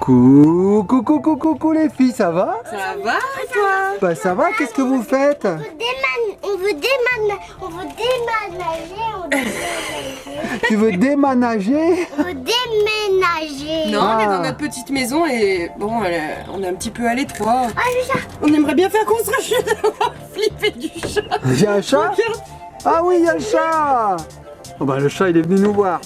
Coucou les filles, ça va? Ça va et toi? Bah ça va, qu'est-ce que vous faites? On veut déménager. Tu veux déménager? On veut déménager. Non, on est Ah. dans notre petite maison et bon, on est un petit peu à l'étroit. Ah, le chat. On aimerait bien faire construire. On va flipper du chat. Il y a un chat? Ah oui, il y a le chat! Oh bah le chat il est venu nous voir.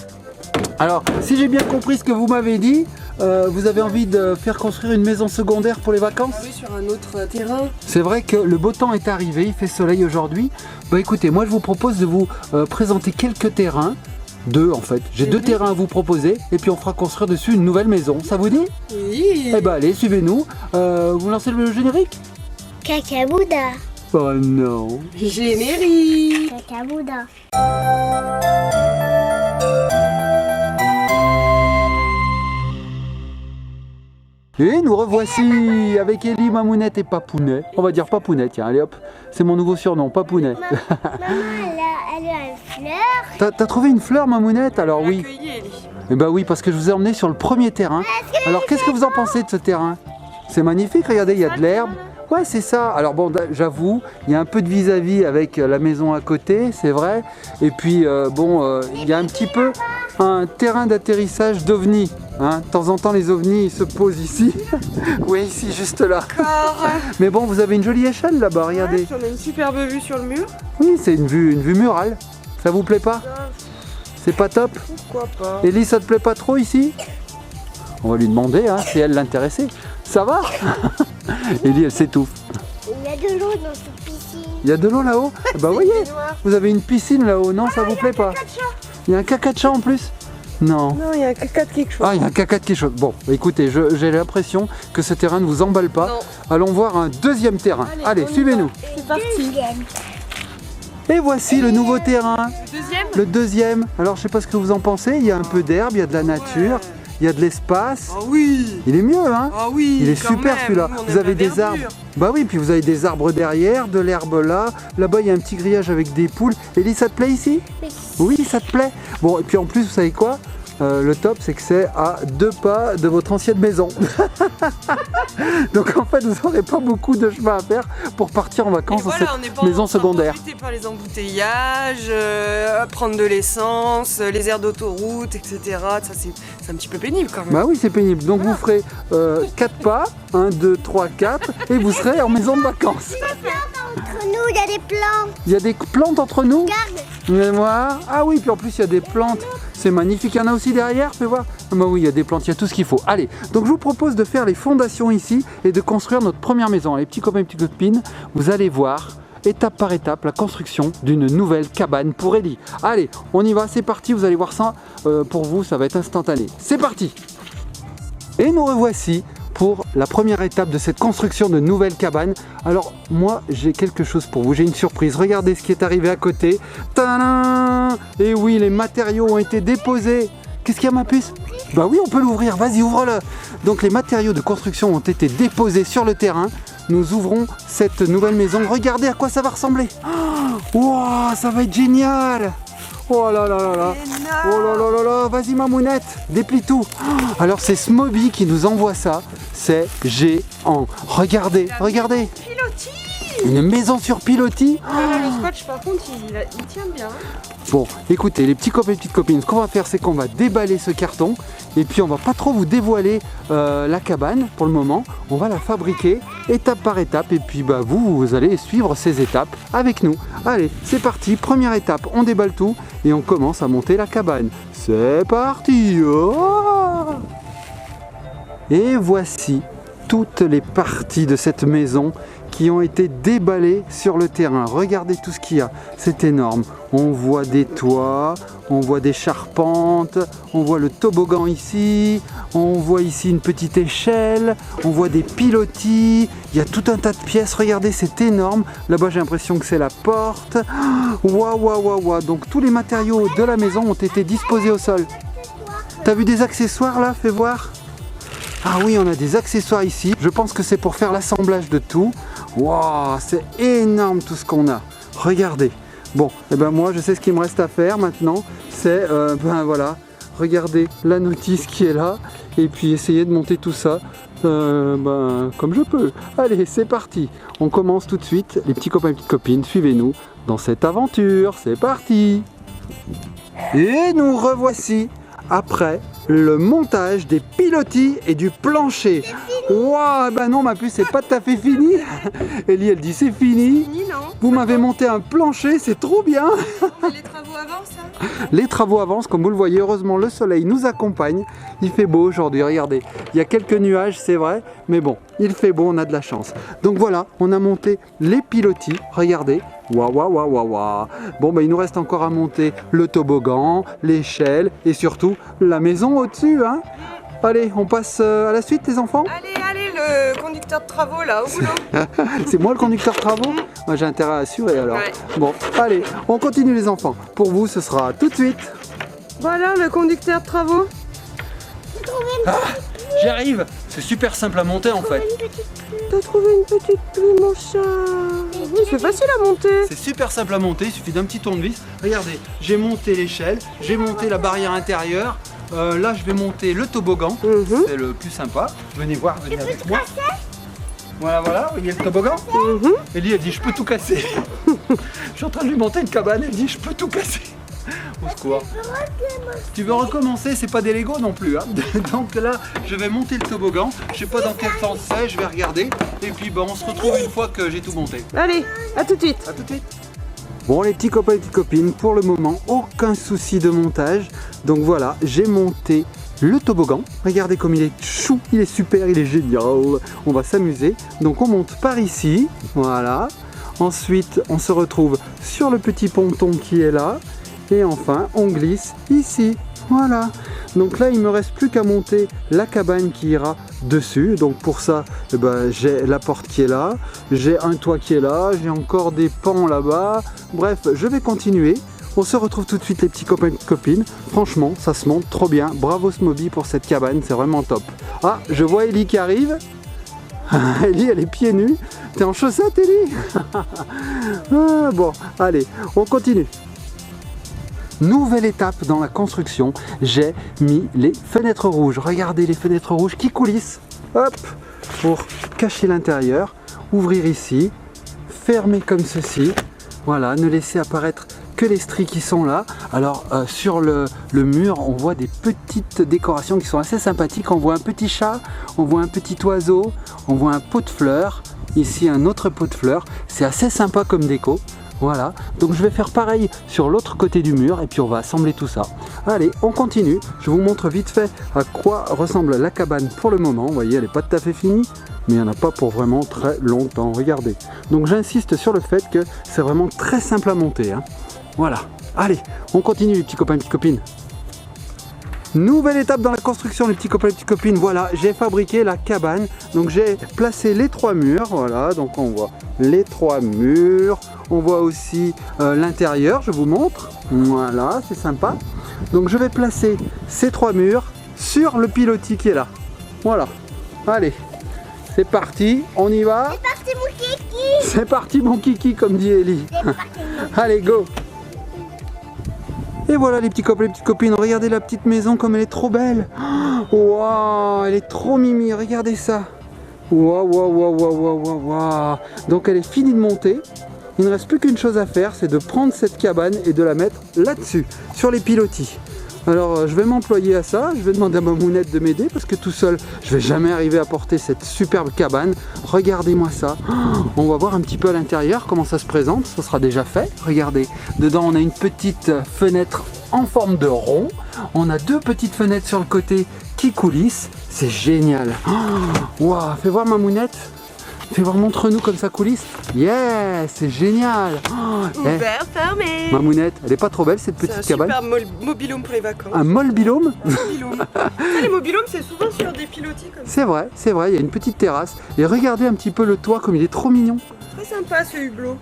Alors, si j'ai bien compris ce que vous m'avez dit, vous avez envie de faire construire une maison secondaire pour les vacances? Oui, sur un autre terrain. C'est vrai que le beau temps est arrivé, il fait soleil aujourd'hui. Bah écoutez, moi je vous propose de vous présenter quelques terrains. Deux en fait. J'ai deux terrains à vous proposer et puis on fera construire dessus une nouvelle maison. Ça vous dit? Oui. Eh bah allez, suivez-nous. Vous lancez le générique? Caca-Bouddha. Oh non. Générique. Caca-Bouddha. Et nous revoici avec Ellie, Mamounette et Papounet. On va dire Papounet, tiens, allez hop. C'est mon nouveau surnom, Papounet. Maman, elle a une fleur. T'as trouvé une fleur, Mamounette? Alors oui. Accueilli, Ellie. Eh bah oui, parce que je vous ai emmené sur le premier terrain. Alors qu'est-ce que vous en pensez de ce terrain? C'est magnifique, regardez, il y a de l'herbe. Ouais, c'est ça. Alors bon, j'avoue, il y a un peu de vis-à-vis avec la maison à côté, c'est vrai. Et puis il y a un petit peu un terrain d'atterrissage d'ovnis. Hein. De temps en temps, les ovnis ils se posent ici. Oui, ici, juste là. Mais bon, vous avez une jolie échelle là-bas, regardez. On a une superbe vue sur le mur. Oui, c'est une vue murale. Ça vous plaît pas? C'est pas top? Pourquoi pas? Ellie, ça te plaît pas trop ici? On va lui demander, hein, si elle l'intéressait. Ça va? Ellie, elle s'étouffe. Il y a de l'eau dans cette piscine. Il y a de l'eau là-haut? Bah voyez, vous avez une piscine là-haut, non? Ça vous plaît pas? Il y a un caca de chat en plus? Non. Non, il y a un caca de quelque chose. Ah, il y a un caca de quelque chose. Bon, écoutez, j'ai l'impression que ce terrain ne vous emballe pas. Non. Allons voir un deuxième terrain. Allez, on y suivez-nous. C'est parti. Et voici le nouveau terrain. Deuxième. Le deuxième. Alors, je sais pas ce que vous en pensez. Il y a un peu d'herbe, il y a de la nature, il y a de l'espace. Ah oui. Il est mieux, hein? Ah oui. Il est quand super même. celui-là. On Vous aime avez la des verdure. arbres. Bah oui, puis vous avez des arbres derrière, de l'herbe là. Là-bas, il y a un petit grillage avec des poules. Ellie, ça te plaît ici? Oui. Oui, ça te plaît. Bon, et puis en plus, vous savez quoi? Le top, c'est que c'est à 2 pas de votre ancienne maison. Donc en fait, vous n'aurez pas beaucoup de chemin à faire pour partir en vacances Et dans voilà, on cette n'est pas maison secondaire. embêté par les embouteillages, prendre de l'essence, les aires d'autoroute, etc. Ça, c'est un petit peu pénible quand même. Bah oui, c'est pénible. Donc vous ferez 4 pas, 1, 2, 3, 4, et vous serez en maison de vacances. Entre nous, il y a des plantes. Il y a des plantes entre nous. Regarde. Fais voir. Ah oui, puis en plus il y a des plantes, c'est magnifique. Il y en a aussi derrière, fais voir. Ah bah oui, il y a des plantes, il y a tout ce qu'il faut. Allez, donc je vous propose de faire les fondations ici et de construire notre première maison. Les petits copains et petites copines, vous allez voir étape par étape la construction d'une nouvelle cabane pour Ellie. Allez, on y va, c'est parti, vous allez voir ça. Pour vous, ça va être instantané. C'est parti. Et nous revoici pour la première étape de cette construction de nouvelle cabane. Alors moi j'ai quelque chose pour vous, j'ai une surprise. Regardez ce qui est arrivé à côté. Tadam! Et oui, les matériaux ont été déposés. Qu'est-ce qu'il y a, ma puce? Bah oui, on peut l'ouvrir, vas-y, ouvre-le. Donc les matériaux de construction ont été déposés sur le terrain. Nous ouvrons cette nouvelle maison. Regardez à quoi ça va ressembler. Wow, ça va être génial. Oh là là là là. Oh là là là là. Vas-y, Mamounette, déplie tout. Alors c'est Smoby qui nous envoie ça. C'est géant. Regardez, regardez. Pilotis. Une maison sur pilotis. Voilà, le scotch, par contre, il tient bien. Bon, écoutez, les petits copains et petites copines, ce qu'on va faire, c'est qu'on va déballer ce carton. Et puis on va pas trop vous dévoiler la cabane pour le moment. On va la fabriquer étape par étape. Et puis bah vous allez suivre ces étapes avec nous. Allez, c'est parti. Première étape, on déballe tout et on commence à monter la cabane. C'est parti. Oh, et voici toutes les parties de cette maison qui ont été déballées sur le terrain. Regardez tout ce qu'il y a, c'est énorme. On voit des toits, on voit des charpentes, on voit le toboggan ici, on voit ici une petite échelle, on voit des pilotis, il y a tout un tas de pièces, regardez, c'est énorme. Là-bas, j'ai l'impression que c'est la porte. Waouh, waouh, waouh, waouh. Donc tous les matériaux de la maison ont été disposés au sol. T'as vu des accessoires là? Fais voir. Ah oui, on a des accessoires ici. Je pense que c'est pour faire l'assemblage de tout. Waouh, c'est énorme tout ce qu'on a. Regardez. Bon, et ben moi, je sais ce qu'il me reste à faire maintenant. C'est, ben voilà, regardez la notice qui est là. et puis essayer de monter tout ça comme je peux. Allez, c'est parti. On commence tout de suite. Les petits copains et petites copines, suivez-nous dans cette aventure. C'est parti. Et nous revoici après le montage des pilotis et du plancher. Waouh, bah non ma puce, c'est pas tout à fait fini. Ellie elle dit c'est fini. Fini, non? Vous m'avez monté un plancher, c'est trop bien. Les travaux avancent, hein? Les travaux avancent, comme vous le voyez. Heureusement le soleil nous accompagne. Il fait beau aujourd'hui, regardez. Il y a quelques nuages, c'est vrai, mais bon, il fait beau, on a de la chance. Donc voilà, on a monté les pilotis, regardez. Waouh, waouh, waouh, waouh, waouh. Bon, bah, il nous reste encore à monter le toboggan, l'échelle et surtout la maison au-dessus, hein. Allez, on passe à la suite, les enfants. Allez, le conducteur de travaux, là, au boulot. C'est moi le conducteur de travaux? Moi, j'ai intérêt à assurer, alors. Ouais. Bon, allez, on continue, les enfants. Pour vous, ce sera tout de suite. Voilà, le conducteur de travaux. J'y arrive. C'est super simple à monter, en fait. T'as trouvé une petite pluie, mon chat. Oui, c'est facile à monter. C'est super simple à monter, il suffit d'un petit tournevis. Regardez, j'ai monté l'échelle, j'ai monté la barrière intérieure. Là, je vais monter le toboggan, c'est le plus sympa. Venez voir, venez avec moi. Voilà, voilà, voyez le toboggan. Ellie, elle dit, je peux tout casser. Je suis en train de lui monter une cabane, elle dit, je peux tout casser. Au secours. Tu veux recommencer, c'est pas des Lego non plus, hein. Donc là, je vais monter le toboggan. Je sais pas dans quel sens c'est, je vais regarder. Et puis, on se retrouve une fois que j'ai tout monté. Allez, à tout de suite. À tout de suite. Bon, les petits copains et les petites copines, pour le moment, aucun souci de montage. Donc voilà, j'ai monté le toboggan. Regardez comme il est chou, il est super, il est génial. On va s'amuser. Donc on monte par ici, voilà. Ensuite, on se retrouve sur le petit ponton qui est là. Et enfin, on glisse ici, voilà. Donc là, il me reste plus qu'à monter la cabane qui ira dessus. Donc pour ça, j'ai la porte qui est là, j'ai un toit qui est là, j'ai encore des pans là-bas. Bref, je vais continuer. On se retrouve tout de suite, les petits copains et petites copines. Franchement, ça se monte trop bien. Bravo Smoby pour cette cabane, c'est vraiment top. Ah, je vois Ellie qui arrive. Ellie, elle est pieds nus. T'es en chaussettes, Ellie? Ah, bon, allez, on continue. Nouvelle étape dans la construction, j'ai mis les fenêtres rouges. Regardez les fenêtres rouges qui coulissent. Hop, pour cacher l'intérieur. Ouvrir ici, fermer comme ceci. Voilà, ne laisser apparaître que les stries qui sont là. Alors sur le mur, on voit des petites décorations qui sont assez sympathiques. On voit un petit chat, on voit un petit oiseau, on voit un pot de fleurs. Ici, un autre pot de fleurs. C'est assez sympa comme déco. Voilà, donc je vais faire pareil sur l'autre côté du mur et puis on va assembler tout ça. Allez, on continue. Je vous montre vite fait à quoi ressemble la cabane pour le moment. Vous voyez, elle n'est pas tout à fait finie, mais il n'y en a pas pour vraiment très longtemps. Regardez. Donc j'insiste sur le fait que c'est vraiment très simple à monter, hein. Voilà. Allez, on continue les petits copains et petites copines. Nouvelle étape dans la construction, les petits copains et les petites copines. Voilà, j'ai fabriqué la cabane. Donc j'ai placé les 3 murs. Voilà, donc on voit les 3 murs. On voit aussi l'intérieur, je vous montre. Voilà, c'est sympa. Donc je vais placer ces 3 murs sur le pilotis qui est là. Voilà. Allez, c'est parti, on y va. C'est parti mon kiki. C'est parti mon kiki, comme dit Ellie. Allez, go. Et voilà les petits copains et les petites copines, regardez la petite maison comme elle est trop belle. Waouh, elle est trop mimi, regardez ça. Waouh, waouh, waouh, waouh, waouh, waouh. Donc elle est finie de monter. Il ne reste plus qu'une chose à faire, c'est de prendre cette cabane et de la mettre là-dessus, sur les pilotis. Alors je vais m'employer à ça, je vais demander à ma mounette de m'aider parce que tout seul, je vais jamais arriver à porter cette superbe cabane. Regardez-moi ça. On va voir un petit peu à l'intérieur comment ça se présente, ça sera déjà fait. Regardez, dedans on a une petite fenêtre en forme de rond. On a 2 petites fenêtres sur le côté qui coulissent. C'est génial. Waouh, fais voir ma mounette. Fais voir, montre-nous comme ça coulisse. Yeah, c'est génial. Ouvert, fermé. Ma mounette, elle est pas trop belle cette petite cabane. C'est un super mobilhome pour les vacances. Un mobilhome. Les mobilhomes, c'est souvent sur des pilotis comme ça. C'est vrai, il y a une petite terrasse. Et regardez un petit peu le toit comme il est trop mignon. Très sympa ce hublot.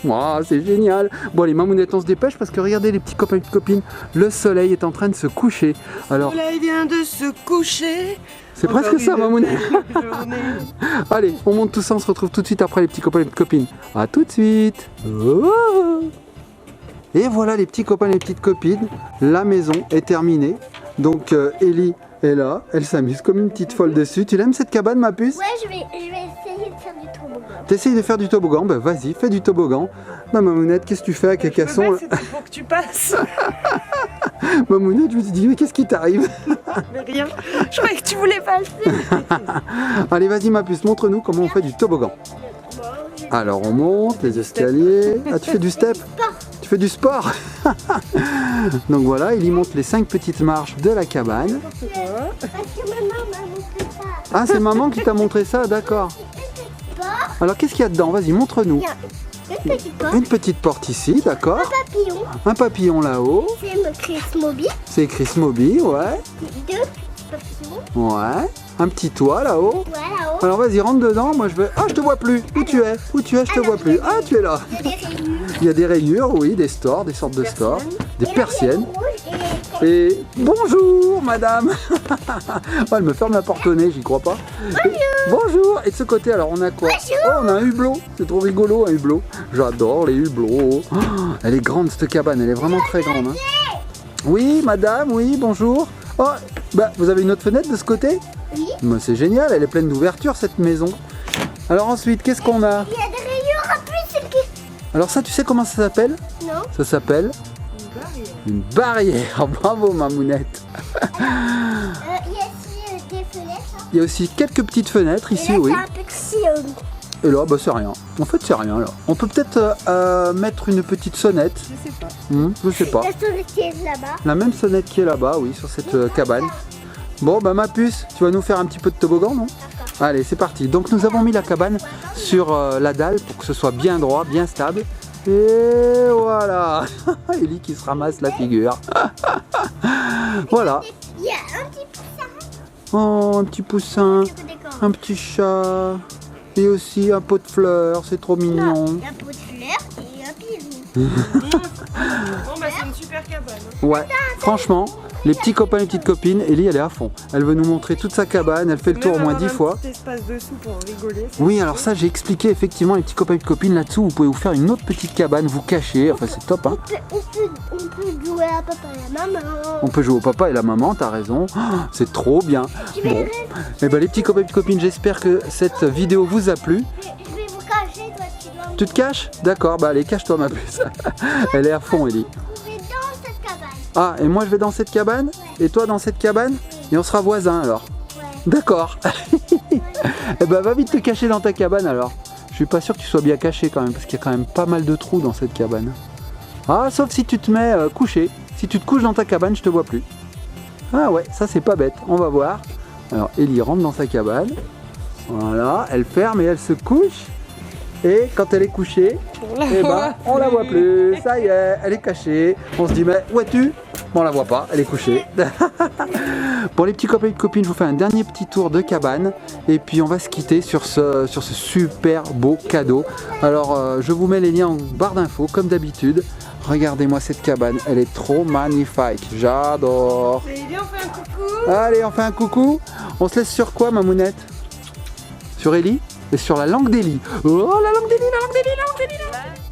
Wow, c'est génial. Bon allez, mamounettes, on se dépêche parce que regardez les petits copains et petites copines, le soleil est en train de se coucher. Alors, le soleil vient de se coucher. C'est presque ça, mamounette. Allez, on monte tout ça, on se retrouve tout de suite après les petits copains et les petites copines. A tout de suite. Oh. Et voilà les petits copains et les petites copines, la maison est terminée. Donc Ellie Et là, elle s'amuse comme une petite folle dessus. Tu l'aimes cette cabane, ma puce? Ouais, je vais essayer de faire du toboggan. T'essayes de faire du toboggan? Ben vas-y, fais du toboggan. Bah Mamounette, qu'est-ce que tu fais à Carcassonne? C'était pour que tu passes. Mamounette, je me suis dit, mais qu'est-ce qui t'arrive? Mais rien. Je croyais que tu voulais passer. Allez, vas-y ma puce, montre-nous comment on fait du toboggan. Alors on monte les escaliers. Ah, tu fais du step? Tu fais du sport? Donc voilà, il y monte les 5 petites marches de la cabane. Parce que maman m'a montré ça. Ah, c'est maman qui t'a montré ça, d'accord. Alors qu'est-ce qu'il y a dedans? Vas-y, montre-nous. Une petite porte, Une petite porte ici, d'accord. papillon, Un papillon là-haut. c'est Chris Moby, C'est écrit Smoby, ouais. 2 papillons, Ouais. Un petit toit là-haut. voilà, haut. Alors vas-y, rentre dedans. Moi je vais. Ah, je te vois plus. Où tu es? Où tu es? Je te vois plus. Ah, tu es là. Il y a des rayures. Il y a des rayures, oui, des stores, des sortes de stores, des Et là, il y a persiennes. le rouge Et bonjour, madame. Oh, elle me ferme la porte au nez, j'y crois pas. Bonjour. Et de ce côté, alors on a quoi? Oh, on a un hublot. C'est trop rigolo, un hublot. J'adore les hublots. Oh, elle est grande cette cabane, elle est vraiment très grande. Hein. Oui, madame, oui, bonjour. Oh, bah, vous avez une autre fenêtre de ce côté? Oui. Bah, c'est génial, elle est pleine d'ouvertures cette maison. Alors ensuite, qu'est-ce qu'on a? Il y a des rayures en plus, c'est que... Alors ça, tu sais comment ça s'appelle? Non. Ça s'appelle une barrière. Bravo, Mamounette. Il y a aussi des fenêtres. Hein. Il y a aussi quelques petites fenêtres Et ici, là, oui. c'est un petit... Et là, bah, c'est rien. En fait, c'est rien là. On peut peut-être mettre une petite sonnette. Je sais pas. Je sais pas. la sonnette qui est là-bas. La même sonnette qui est là-bas, oui, sur cette cabane. Bon, bah ma puce, tu vas nous faire un petit peu de toboggan, non? Allez, c'est parti. Donc nous avons mis la cabane sur la dalle pour que ce soit bien droit, bien stable. Et voilà. Ellie qui se ramasse la figure. Voilà. Il y a un petit poussin. Oh, un petit poussin, Je peux décorer. un petit chat. Et aussi un pot de fleurs, c'est trop mignon. Il y a un pot de fleurs et un pigeon. Bon, bah, c'est une super cabane. Hein. Ouais, franchement, les petits copains et les petites copines, Ellie elle est à fond. Elle veut nous montrer toute sa cabane, elle fait le tour au Même moins avoir 10 un fois. petit espace dessous pour rigoler. Oui, alors ça j'ai expliqué effectivement les petits copains et les copines là-dessous, vous pouvez vous faire une autre petite cabane, vous cacher, enfin c'est top hein. On peut jouer à papa et à maman. On peut jouer au papa et la maman, t'as raison, oh, c'est trop bien. Bon, et ben les petits copains et les petites copines, j'espère que cette vidéo vous a plu. Je vais vous cacher, toi tu dois me Tu te caches? D'accord, bah allez, cache-toi ma puce. Elle est à fond Ellie. trouver dans cette cabane. Ah, et moi je vais dans cette cabane? Et toi dans cette cabane? Et on sera voisins alors? Ouais. D'accord. Eh ben va vite te cacher dans ta cabane alors. Je suis pas sûr que tu sois bien caché quand même, parce qu'il y a quand même pas mal de trous dans cette cabane. Ah, sauf si tu te mets couché. Si tu te couches dans ta cabane, je te vois plus. Ah ouais, ça c'est pas bête. On va voir. Alors Ellie rentre dans sa cabane. Voilà, elle ferme et elle se couche. Et quand elle est couchée, eh ben, on la voit plus. Ça y est, elle est cachée. On se dit, mais où es-tu? Bon, on la voit pas, elle est couchée. Pour les petits copains et copines, je vous fais un dernier petit tour de cabane. Et puis on va se quitter sur ce super beau cadeau. Alors, je vous mets les liens en barre d'infos, comme d'habitude. Regardez-moi cette cabane, elle est trop magnifique. J'adore. Et viens, on fait un coucou. Allez, on fait un coucou. On se laisse sur quoi, Mamounette? Sur Ellie? Et sur la langue d'Ellie. Oh, la langue d'Ellie, la langue d'Ellie, la langue d'Ellie.